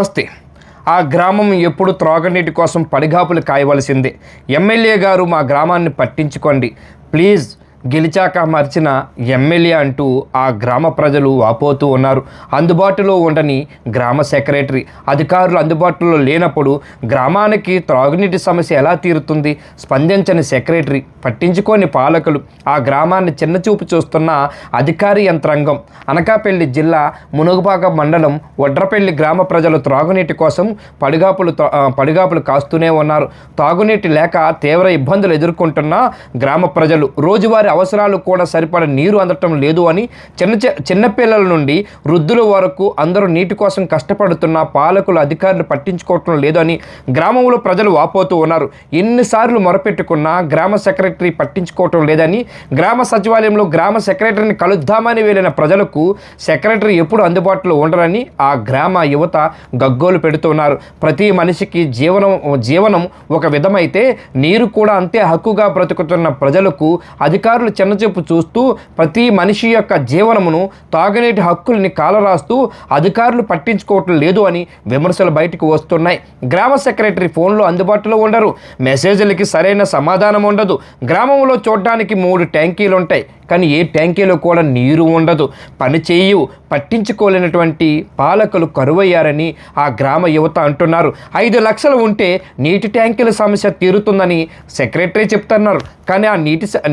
వస్తే ఆ గ్రామం ఎప్పుడు త్రాగునీటి కోసం పడిగాపులు కాయవలసిందే. ఎమ్మెల్యే గారు మా గ్రామాన్ని పట్టించుకోండి ప్లీజ్, గెలిచాక మర్చిన ఎమ్మెల్యే అంటూ ఆ గ్రామ ప్రజలు వాపోతూ ఉన్నారు. అందుబాటులో ఉండని గ్రామ సెక్రటరీ, అధికారులు అందుబాటులో లేనప్పుడు గ్రామానికి త్రాగునీటి సమస్య ఎలా తీరుతుంది? స్పందించని సెక్రటరీ, పట్టించుకోని పాలకులు, ఆ గ్రామాన్ని చిన్నచూపు చూస్తున్న అధికారి యంత్రాంగం. అనకాపల్లి జిల్లా మునుగుపాక మండలం వడ్రపల్లి గ్రామ ప్రజలు త్రాగునీటి కోసం పడిగాపులు కాస్తూనే ఉన్నారు. తాగునీటి లేక తీవ్ర ఇబ్బందులు ఎదుర్కొంటున్న గ్రామ ప్రజలు రోజువారీ అవసరాలు కూడా సరిపడ నీరు అందటం లేదు అని చిన్నపిల్లల నుండి వృద్ధుల వరకు అందరూ నీటి కోసం కష్టపడుతున్న పాలకులు అధికారులు పట్టించుకోవటం లేదు అని గ్రామంలో ప్రజలు వాపోతూ ఉన్నారు. ఎన్నిసార్లు మొరపెట్టుకున్నా గ్రామ సెక్రటరీ పట్టించుకోవటం లేదని గ్రామ సచివాలయంలో గ్రామ సెక్రటరీని కలుద్దామని వెళ్ళిన ప్రజలకు సెక్రటరీ ఎప్పుడు అందుబాటులో ఉండరని ఆ గ్రామ యువత గగ్గోలు పెడుతున్నారు. ప్రతి మనిషికి జీవనం ఒక విధమైతే నీరు కూడా అంతే హక్కుగా బ్రతుకుతున్న ప్రజలకు అధికారులు చిన్నచూపు చూస్తూ ప్రతి మనిషి యొక్క జీవనమును, తాగునీటి హక్కుల్ని కాలరాస్తూ అధికారులు పట్టించుకోవటం లేదు అని విమర్శలు బయటకు వస్తున్నాయి. గ్రామ సెక్రటరీ ఫోన్లో అందుబాటులో ఉండరు, మెసేజ్లకి సరైన సమాధానం ఉండదు. గ్రామంలో చూడడానికి 3 ట్యాంకీలు ఉంటాయి, కానీ ఏ ట్యాంకీలో కూడా నీరు ఉండదు. పని చేయు పట్టించుకోలేనటువంటి పాలకులు కరువయ్యారని ఆ గ్రామ యువత అంటున్నారు. 5 లక్షలు ఉంటే నీటి ట్యాంకీల సమస్య తీరుతుందని సెక్రటరీ చెప్తున్నారు. కానీ ఆ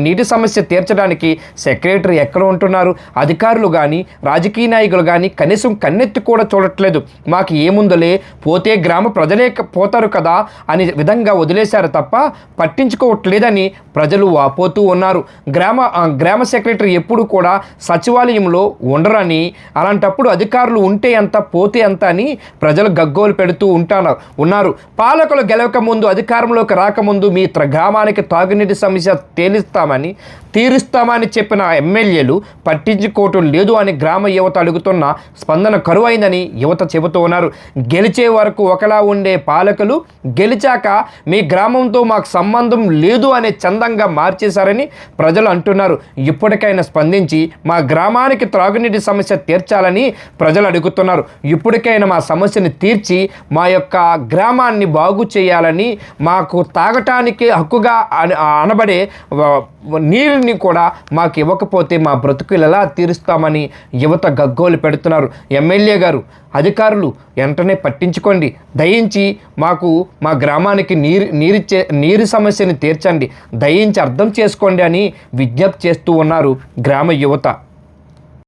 నీటి సమస్య తీర్చడానికి సెక్రటరీ ఎక్కడ ఉంటున్నారు? అధికారులు కానీ రాజకీయ నాయకులు కానీ కనీసం కన్నెత్తి కూడా చూడట్లేదు. మాకు ఏముందలే, పోతే గ్రామ ప్రజలే పోతారు కదా అని విధంగా వదిలేశారు తప్ప పట్టించుకోవట్లేదని ప్రజలు వాపోతూ ఉన్నారు. గ్రామ సెక్రటరీ ఎప్పుడు కూడా సచివాలయంలో ఉండరని, అలాంటప్పుడు అధికారులు ఉంటే ఎంత పోతే ఎంత అని ప్రజలు గగ్గోలు పెడుతూ ఉన్నారు. పాలకులు గెలవక ముందు, అధికారంలోకి రాకముందు మీ గ్రామానికి తాగునీటి సమస్య తీరుస్తామని చెప్పిన ఎమ్మెల్యేలు పట్టించుకోవటం లేదు అని గ్రామ యువత అడుగుతున్న స్పందన కరువైందని యువత చెబుతూ ఉన్నారు. గెలిచే వరకు ఒకలా ఉండే పాలకులు గెలిచాక మీ గ్రామంతో మాకు సంబంధం లేదు అనే చందంగా మార్చేశారని ప్రజలు అంటున్నారు. ఇప్పటికైనా స్పందించి మా గ్రామానికి త్రాగునీటి సమస్య తీర్చాలని ప్రజలు అడుగుతున్నారు. ఇప్పటికైనా మా సమస్యను తీర్చి మా యొక్క గ్రామాన్ని బాగు చేయాలని, మాకు తాగటానికి హక్కుగా అనబడే నీరుని కూడా మాకు ఇవ్వకపోతే మా బ్రతుకులు ఎలా తీరుస్తామని యువత గగ్గోలు పెడుతున్నారు. ఎమ్మెల్యే గారు, అధికారులు వెంటనే పట్టించుకోండి, దయించి మాకు మా గ్రామానికి నీరు సమస్యని తీర్చండి, దయించి అర్థం చేసుకోండి అని విజ్ఞప్తి చేస్తూ ఉన్నారు గ్రామ యువత.